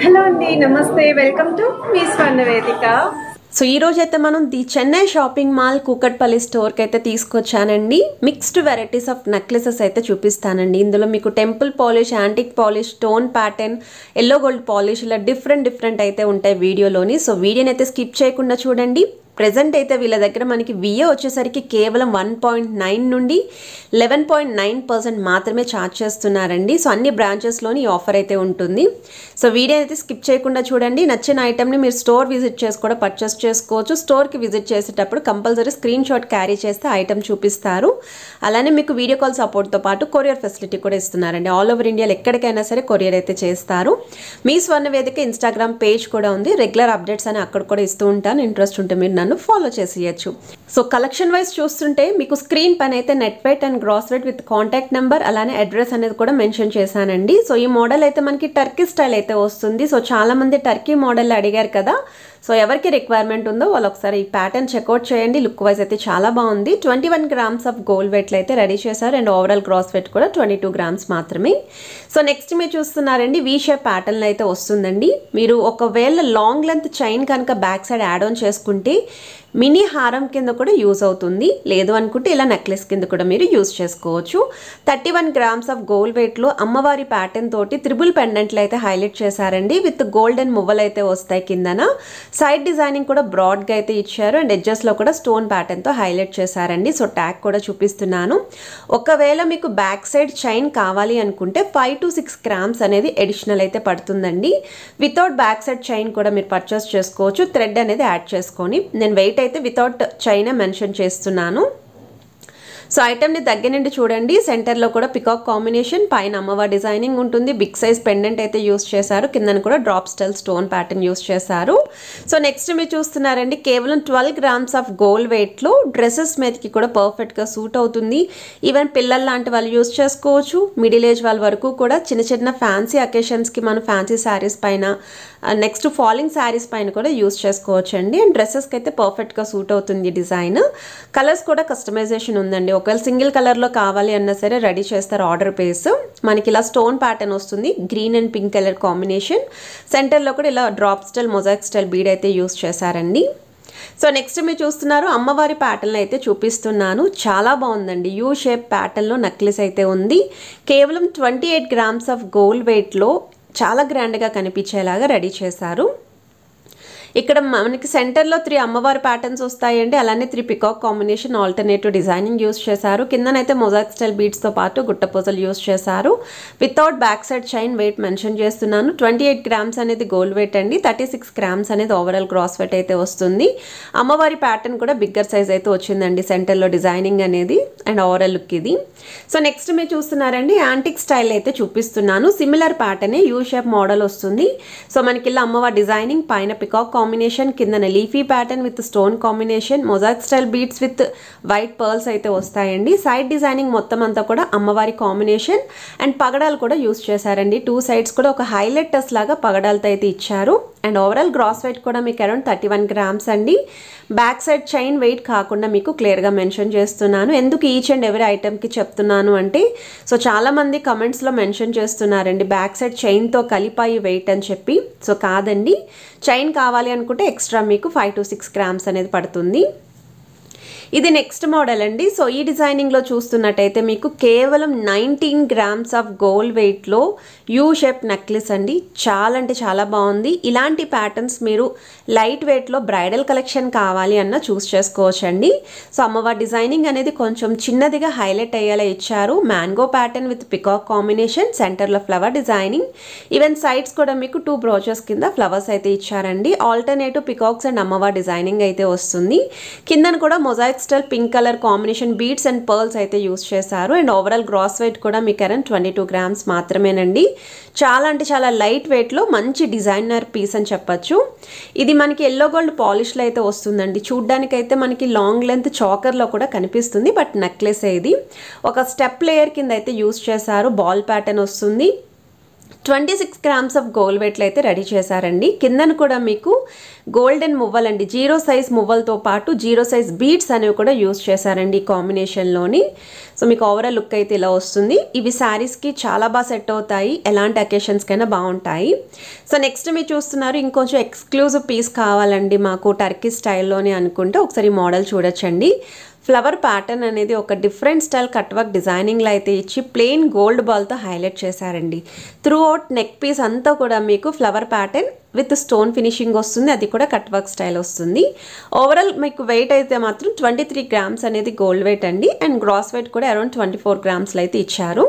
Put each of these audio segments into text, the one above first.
Hello అండి, నమస్తే. Welcome to me స్వర్ణ వేదిక. సో ఈ రోజు అయితే మనం the Chennai shopping mall Kukatpally స్టోర్కి అయితే తీసుకొచ్చానండి. మిక్స్డ్ వెరైటీస్ ఆఫ్ నెక్లెసెస్ అయితే చూపిస్తానండి. ఇందులో మీకు temple polish, antique polish, stone pattern, yellow gold polish ఇలా డిఫరెంట్ అయితే ఉంటాయి వీడియోలోని. సో వీడియోని అయితే స్కిప్ చేయకుండా చూడండి. ప్రెజెంట్ అయితే వీళ్ళ దగ్గర మనకి విఏ వచ్చేసరికి కేవలం 1.9 నుండి 11.9% మాత్రమే ఛార్జ్ చేస్తున్నారండి. సో అన్ని బ్రాంచెస్లోని ఈ ఆఫర్ అయితే ఉంటుంది. సో వీడియో అయితే స్కిప్ చేయకుండా చూడండి. నచ్చిన ఐటమ్ని మీరు స్టోర్ విజిట్ చేసి కూడా పర్చేస్ చేసుకోవచ్చు. స్టోర్కి విజిట్ చేసేటప్పుడు కంపల్సరీ స్క్రీన్ షాట్ క్యారీ చేస్తే ఐటమ్ చూపిస్తారు. అలానే మీకు వీడియో కాల్ సపోర్ట్తో పాటు కొరియర్ ఫెసిలిటీ కూడా ఇస్తున్నారండి. ఆల్ ఓవర్ ఇండియాలో ఎక్కడికైనా సరే కొరియర్ అయితే చేస్తారు. మీ స్వర్ణ వేదిక ఇన్స్టాగ్రామ్ పేజ్ కూడా ఉంది. రెగ్యులర్ అప్డేట్స్ అని అక్కడ కూడా ఇస్తూ ఉంటాను. ఇంట్రెస్ట్ ఉంటే మీరు ఫాలో చేసేయచ్చు. సో కలెక్షన్ వైజ్ చూస్తుంటే మీకు స్క్రీన్ పైన అయితే net weight and gross weight with contact number అలానే అడ్రస్ అనేది కూడా మెన్షన్ చేశానండి. సో ఈ మోడల్ అయితే మనకి టర్కీ స్టైల్ అయితే వస్తుంది. సో చాలా మంది టర్కీ మోడల్ అడిగారు కదా. సో ఎవరికి రిక్వైర్మెంట్ ఉందో వాళ్ళు ఒకసారి ఈ ప్యాటర్న్ చెక్అవుట్ చేయండి. లుక్ వైజ్ అయితే చాలా బాగుంది. 21 grams ఆఫ్ గోల్డ్ వెయిట్లు అయితే రెడీ చేశారు. అండ్ ఓవరాల్ గ్రాస్ వెయిట్ కూడా 22 grams మాత్రమే. సో నెక్స్ట్ మీరు చూస్తున్నారండి, వీ షేప్ ప్యాటర్న్ అయితే వస్తుందండి. మీరు ఒకవేళ లాంగ్ లెంత్ చైన్ కనుక బ్యాక్ సైడ్ యాడ్ ఆన్ చేసుకుంటే మినీ హారం కింద కూడా యూజ్ అవుతుంది. లేదు అనుకుంటే ఇలా నెక్లెస్ కింద కూడా మీరు యూజ్ చేసుకోవచ్చు. 31 grams ఆఫ్ గోల్డ్ వెయిట్లో అమ్మవారి ప్యాటర్న్ తోటి త్రిబుల్ పెండెంట్లు అయితే హైలైట్ చేశారండి. విత్ గోల్డెన్ మువ్వలు అయితే వస్తాయి కిందన. సైడ్ డిజైనింగ్ కూడా బ్రాడ్గా అయితే ఇచ్చారు. అండ్ ఎడ్జెస్లో కూడా స్టోన్ ప్యాటర్న్తో హైలైట్ చేశారండి. సో ట్యాగ్ కూడా చూపిస్తున్నాను. ఒకవేళ మీకు బ్యాక్ సైడ్ చైన్ కావాలి అనుకుంటే 5 to 6 grams అనేది అడిషనల్ అయితే పడుతుందండి. వితౌట్ బ్యాక్ సైడ్ చైన్ కూడా మీరు పర్చేస్ చేసుకోవచ్చు. థ్రెడ్ అనేది యాడ్ చేసుకొని. నేను వెయిట్ అయితే వితౌట్ చైన్ మెన్షన్ చేస్తున్నాను. సో ఐటమ్ని దగ్గర నుండి చూడండి. సెంటర్లో కూడా పికాక్ కాంబినేషన్, పైన అమ్మవారి డిజైనింగ్ ఉంటుంది. బిగ్ సైజ్ పెండెంట్ అయితే యూస్ చేశారు. కిందన కూడా drop style stone pattern use చేశారు. సో నెక్స్ట్ మీరు చూస్తున్నారండి, కేవలం 12 grams ఆఫ్ గోల్డ్ వెయిట్లో డ్రెస్సెస్ మీదకి కూడా పర్ఫెక్ట్గా సూట్ అవుతుంది. ఈవెన్ పిల్లలు లాంటి వాళ్ళు యూస్ చేసుకోవచ్చు. మిడిల్ ఏజ్ వాళ్ళ వరకు కూడా చిన్న ఫ్యాన్సీ అకేషన్స్కి మనం ఫ్యాన్సీ శారీస్ పైన, నెక్స్ట్ ఫాలింగ్ శారీస్ పైన కూడా యూస్ చేసుకోవచ్చు అండి. అండ్ డ్రెస్సెస్కి అయితే పర్ఫెక్ట్గా సూట్ అవుతుంది డిజైన్. కలర్స్ కూడా కస్టమైజేషన్ ఉందండి. ఒకవేళ సింగిల్ కలర్లో కావాలి అన్నా సరే రెడీ చేస్తారు ఆర్డర్ బేస్. మనకి ఇలా స్టోన్ ప్యాటర్న్ వస్తుంది. Green and pink colour combination. సెంటర్లో కూడా ఇలా drop style mosaic style bead అయితే యూస్ చేశారండి. సో నెక్స్ట్ మీరు చూస్తున్నారు, అమ్మవారి ప్యాటర్న్ అయితే చూపిస్తున్నాను. చాలా బాగుందండి. యూ షేప్ ప్యాటర్న్లో నెక్లెస్ అయితే ఉంది. కేవలం 28 grams ఆఫ్ గోల్డ్ వెయిట్లో చాలా గ్రాండ్గా కనిపించేలాగా రెడీ చేశారు. ఇక్కడ మనకి సెంటర్లో 3 అమ్మవారి ప్యాటర్న్స్ వస్తాయండి. అలానే 3 peacock combination alternative designing use చేశారు. కిందనైతే మొజాయిక్ స్టైల్ బీడ్స్తో పాటు గుట్టపూసలు యూస్ చేశారు. Without back side chain weight mention చేస్తున్నాను. 28 grams అనేది గోల్డ్ వెయిట్ అండి. 36 grams అనేది ఓవరాల్ గ్రాస్ వెయిట్ అయితే వస్తుంది. అమ్మవారి ప్యాటర్న్ కూడా బిగ్గర్ సైజ్ అయితే వచ్చిందండి. సెంటర్లో డిజైనింగ్ అనేది అండ్ ఓవరాల్ లుక్ ఇది. సో నెక్స్ట్ మీరు చూస్తున్నారండి, యాంటిక్ స్టైల్ అయితే చూపిస్తున్నాను. సిమిలర్ ప్యాటర్నే యూ షేప్ మోడల్ వస్తుంది. సో మనకి ఇలా అమ్మవారి డిజైనింగ్, పైన పికాక్ కాంబినేషన్, కిందన leafy pattern with stone combination, mosaic style beads with white pearls అయితే వస్తాయండి. సైడ్ డిజైనింగ్ మొత్తం అంతా కూడా అమ్మవారి కాంబినేషన్ అండ్ పగడాలు కూడా యూస్ చేశారండి. 2 sides కూడా ఒక హైలైటర్స్ లాగా పగడాలతో అయితే ఇచ్చారు. అండ్ ఓవరాల్ గ్రాస్ వెయిట్ కూడా మీకు అరౌండ్ 31 grams అండి. బ్యాక్ సైడ్ చైన్ వెయిట్ కాకుండా మీకు క్లియర్గా మెన్షన్ చేస్తున్నాను. ఎందుకు ఈచ్ అండ్ ఎవరీ ఐటమ్కి చెప్తున్నాను అంటే, సో చాలామంది కమెంట్స్లో మెన్షన్ చేస్తున్నారండి బ్యాక్ సైడ్ చైన్తో కలిపాయి వెయిట్ అని చెప్పి. సో కాదండి, చైన్ కావాలి అనుకుంటే ఎక్స్ట్రా మీకు 5 to 6 grams అనేది పడుతుంది. ఇది నెక్స్ట్ మోడల్ అండి. సో ఈ డిజైనింగ్లో చూస్తున్నట్టయితే మీకు కేవలం 19 grams ఆఫ్ గోల్డ్ వెయిట్లో యూ షేప్ నెక్లెస్ అండి. చాలా అంటే చాలా బాగుంది. ఇలాంటి ప్యాటర్న్స్ మీరు లైట్ వెయిట్లో బ్రైడల్ కలెక్షన్ కావాలి అన్న చూస్ చేసుకోవచ్చు అండి. సో అమ్మవారి డిజైనింగ్ అనేది కొంచెం చిన్నదిగా హైలైట్ అయ్యేలా ఇచ్చారు. Mango pattern with peacock combination, సెంటర్లో ఫ్లవర్ డిజైనింగ్. ఈవెన్ సైడ్స్ కూడా మీకు 2 బ్రోచెస్ కింద ఫ్లవర్స్ అయితే ఇచ్చారండి. ఆల్టర్నేటివ్ పికాక్స్ అండ్ అమ్మవారి డిజైనింగ్ అయితే వస్తుంది. కిందన కూడా mosaic style pink colour combination beads and pearls అయితే యూస్ చేశారు. అండ్ ఓవరాల్ గ్రాస్ వెయిట్ కూడా మీకు అరౌండ్ 22 grams మాత్రమేనండి. చాలా అంటే చాలా లైట్ వెయిట్లో మంచి డిజైనర్ పీస్ అని చెప్పచ్చు. ఇది మనకి ఎల్లో గోల్డ్ పాలిష్లో అయితే వస్తుందండి. చూడ్డానికైతే మనకి లాంగ్ లెంత్ చాకర్లో కూడా కనిపిస్తుంది. బట్ నెక్లెస్ ఇది ఒక స్టెప్ లేయర్ కింద అయితే యూస్ చేశారు. బాల్ ప్యాటర్న్ వస్తుంది. 26 గ్రామ్స్ ఆఫ్ గోల్డ్ వెయిట్లో అయితే రెడీ చేశారండి. కిందను కూడా మీకు గోల్డెన్ మువ్వలండి, 0 సైజ్ మువ్వలతో పాటు 0 సైజ్ బీడ్స్ అనేవి కూడా యూజ్ చేశారండి కాంబినేషన్లోని. సో మీకు ఓవరాల్ లుక్ అయితే ఇలా వస్తుంది. ఇవి శారీస్కి చాలా బాగా సెట్ అవుతాయి, ఎలాంటి అకేషన్స్కైనా బాగుంటాయి. సో నెక్స్ట్ మీరు చూస్తున్నారు ఇంకొంచెం ఎక్స్క్లూజివ్ పీస్ కావాలండి మాకు టర్కీ స్టైల్లోనే అనుకుంటే ఒకసారి మోడల్ చూడొచ్చండి. ఫ్లవర్ ప్యాటర్న్ అనేది ఒక డిఫరెంట్ స్టైల్ కట్ వర్క్ డిజైనింగ్లో అయితే ఇచ్చి ప్లెయిన్ గోల్డ్ బాల్తో హైలైట్ చేశారండి. త్రూ అవుట్ నెక్ పీస్ అంతా కూడా మీకు flower pattern with stone finishing వస్తుంది, అది కూడా కట్ వర్క్ స్టైల్ వస్తుంది. ఓవరాల్ మీకు వెయిట్ అయితే మాత్రం 23 గ్రామ్స్ అనేది గోల్డ్ వెయిట్ అండి. అండ్ గ్రాస్ వెయిట్ కూడా అరౌండ్ 24 గ్రామ్స్లో అయితే ఇచ్చారు.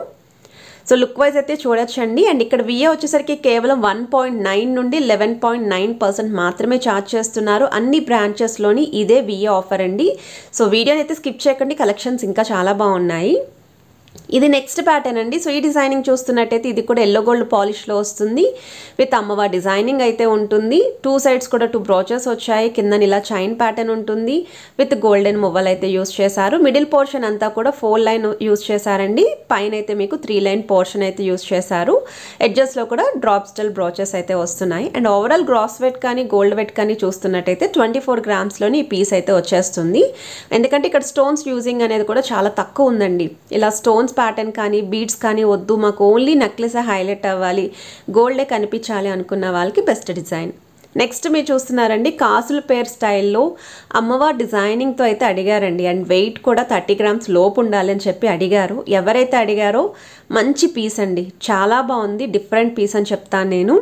సో లుక్ వైజ్ అయితే చూడొచ్చండి. అండ్ ఇక్కడ విఏ వచ్చేసరికి కేవలం 1.9 నుండి 11.9% మాత్రమే ఛార్జ్ చేస్తున్నారు. అన్ని బ్రాంచెస్లోని ఇదే విఏ ఆఫర్ అండి. సో వీడియోని అయితే స్కిప్ చేయకండి, కలెక్షన్స్ ఇంకా చాలా బాగున్నాయి. ఇది నెక్స్ట్ ప్యాటర్న్ అండి. సో ఈ డిజైనింగ్ చూస్తున్నట్టయితే ఇది కూడా ఎల్లో గోల్డ్ పాలిష్లో వస్తుంది విత్ అమ్మవారి డిజైనింగ్ అయితే ఉంటుంది. 2 సైడ్స్ కూడా 2 బ్రోచెస్ వచ్చాయి. కింద ఇలా చైన్ ప్యాటర్న్ ఉంటుంది విత్ గోల్డెన్ మువ్వలు అయితే యూస్ చేశారు. మిడిల్ పోర్షన్ అంతా కూడా 4 లైన్ యూస్ చేశారండి. పైన అయితే మీకు 3 లైన్ పోర్షన్ అయితే యూస్ చేశారు. ఎడ్జెస్లో కూడా డ్రాప్ స్టైల్ బ్రోచెస్ అయితే వస్తున్నాయి. అండ్ ఓవరాల్ గ్రాస్ వెయిట్ కానీ గోల్డ్ వెయిట్ కానీ చూస్తున్నట్టయితే 24 గ్రామ్స్లోని ఈ పీస్ అయితే వచ్చేస్తుంది. ఎందుకంటే ఇక్కడ స్టోన్స్ యూజింగ్ అనేది కూడా చాలా తక్కువ ఉందండి. ఇలా స్టోన్స్ ప్యాటర్న్ కానీ బీడ్స్ కానీ వద్దు, మాకు ఓన్లీ నెక్లెస్ హైలైట్ అవ్వాలి, గోల్డే కనిపించాలి అనుకున్న వాళ్ళకి బెస్ట్ డిజైన్. నెక్స్ట్ మీరు చూస్తున్నారండి కాసుల పేర్ స్టైల్లో అమ్మవారి డిజైనింగ్తో అయితే అడిగారండి. అండ్ వెయిట్ కూడా 30 గ్రామ్స్ లోపు ఉండాలి అని చెప్పి అడిగారు. ఎవరైతే అడిగారో మంచి పీస్ అండి, చాలా బాగుంది, డిఫరెంట్ పీస్ అని చెప్తాను నేను.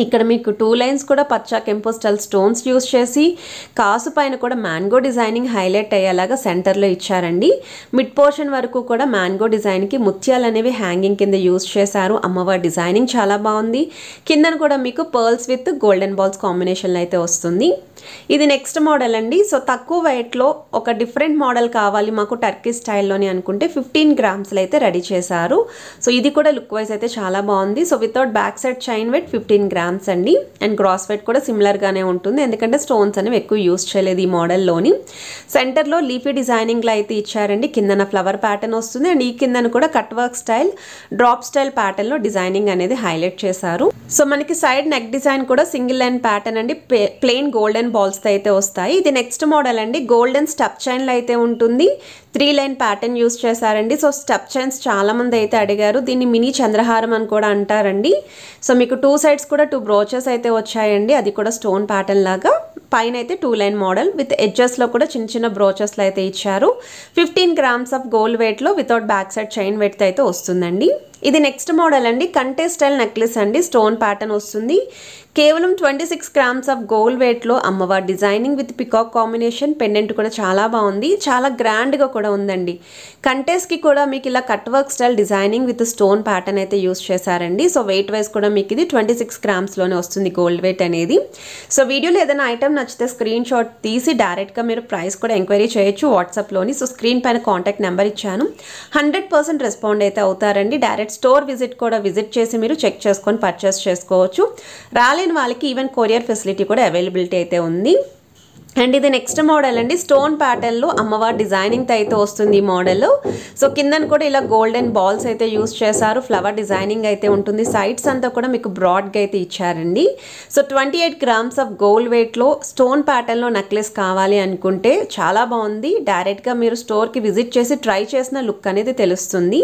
ఇక్కడ మీకు 2 లైన్స్ కూడా పచ్చా కెంపో స్టైల్ స్టోన్స్ యూస్ చేసి కాసు పైన కూడా మ్యాంగో డిజైనింగ్ హైలైట్ అయ్యేలాగా సెంటర్లో ఇచ్చారండి. మిడ్ పోర్షన్ వరకు కూడా మ్యాంగో డిజైన్కి ముత్యాలు అనేవి హ్యాంగింగ్ కింద యూస్ చేశారు. అమ్మవారి డిజైనింగ్ చాలా బాగుంది. కిందన కూడా మీకు పర్ల్స్ విత్ గోల్డెన్ బాల్స్ కాంబినేషన్లో అయితే వస్తుంది. ఇది నెక్స్ట్ మోడల్ అండి. సో తక్కువ వెయిట్లో ఒక డిఫరెంట్ మోడల్ కావాలి మాకు టర్కీ స్టైల్లోని అనుకుంటే 15 గ్రామ్స్లో అయితే రెడీ చేశారు. సో ఇది కూడా లుక్ వైజ్ అయితే చాలా బాగుంది. So without back side chain weight 15 grams అండి. అండ్ గ్రాస్ వెయిట్ కూడా సిమిలర్గానే ఉంటుంది, ఎందుకంటే స్టోన్స్ అనేవి ఎక్కువ యూస్ చేయలేదు ఈ మోడల్లోని. సెంటర్లో లీఫీ డిజైనింగ్లో అయితే ఇచ్చారండి. కిందన ఫ్లవర్ ప్యాటర్న్ వస్తుంది. అండ్ ఈ కిందన కూడా cut work style drop style ప్యాటర్న్లో డిజైనింగ్ అనేది హైలైట్ చేశారు. సో మనకి సైడ్ నెక్ డిజైన్ కూడా సింగిల్ లైన్ ప్యాటర్న్ అండి, ప్లెయిన్ గోల్డెన్ బాల్స్తో అయితే వస్తాయి. ఇది నెక్స్ట్ మోడల్ అండి. గోల్డెన్ స్టెప్ చైన్లో అయితే ఉంటుంది. 3 లైన్ ప్యాటర్న్ యూస్ చేశారండి. సో స్టెప్ చైన్స్ చాలా మంది అయితే అడిగారు. దీన్ని మినీ చంద్రహారం అని కూడా అంటారండి. సో మీకు 2 సైడ్స్ కూడా 2 బ్రోచెస్ అయితే వచ్చాయండి, అది కూడా స్టోన్ ప్యాటర్న్ లాగా. పైన అయితే 2 లైన్ మోడల్ విత్ ఎడ్జెస్లో కూడా చిన్న చిన్న బ్రోచెస్లో అయితే ఇచ్చారు. 15 గ్రామ్స్ ఆఫ్ గోల్డ్ వెయిట్లో without back side chain weight అయితే వస్తుందండి. ఇది నెక్స్ట్ మోడల్ అండి. కంటే స్టైల్ నెక్లెస్ అండి, స్టోన్ ప్యాటర్న్ వస్తుంది. కేవలం 26 గ్రామ్స్ ఆఫ్ గోల్డ్ వెయిట్లో అమ్మవారి designing with peacock combination. Pendant కూడా చాలా బాగుంది, చాలా గ్రాండ్గా కూడా ఉందండి. కంటెస్కి కూడా మీకు ఇలా cut work style designing with stone pattern అయితే యూస్ చేశారండి. సో వెయిట్ వైజ్ కూడా మీకు ఇది 26 గ్రామ్స్లోనే వస్తుంది గోల్డ్ వెయిట్ అనేది. సో వీడియోలో ఏదైనా ఐటమ్ నచ్చితే స్క్రీన్ షాట్ తీసి డైరెక్ట్గా మీరు ప్రైస్ కూడా ఎంక్వైరీ చేయొచ్చు వాట్సాప్లోని. సో స్క్రీన్ పైన కాంటాక్ట్ నెంబర్ ఇచ్చాను, 100% రెస్పాండ్ అయితే అవుతారండి. డైరెక్ట్ స్టోర్ విజిట్ కూడా విజిట్ చేసి మీరు చెక్ చేసుకొని పర్చేస్ చేసుకోవచ్చు. రాలేని వాళ్ళకి ఈవెన్ కొరియర్ ఫెసిలిటీ కూడా అవైలబిలిటీ అయితే ఉంది. అండ్ ఇది నెక్స్ట్ మోడల్ అండి. స్టోన్ ప్యాటర్న్లో అమ్మవారి డిజైనింగ్తో అయితే వస్తుంది ఈ మోడల్. సో కిందన కూడా ఇలా గోల్డెన్ బాల్స్ అయితే యూస్ చేశారు. ఫ్లవర్ డిజైనింగ్ అయితే ఉంటుంది. సైడ్స్ అంతా కూడా మీకు బ్రాడ్గా అయితే ఇచ్చారండి. సో 28 గ్రామ్స్ ఆఫ్ గోల్డ్ వెయిట్లో స్టోన్ ప్యాటర్న్లో నెక్లెస్ కావాలి అనుకుంటే చాలా బాగుంది. డైరెక్ట్గా మీరు స్టోర్కి విజిట్ చేసి ట్రై చేసిన లుక్ అనేది తెలుస్తుంది.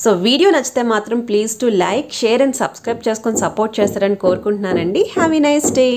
సో వీడియో నచ్చితే మాత్రం please to like, share and subscribe చేసుకొని సపోర్ట్ చేస్తారని కోరుకుంటున్నానండి. Have a nice day.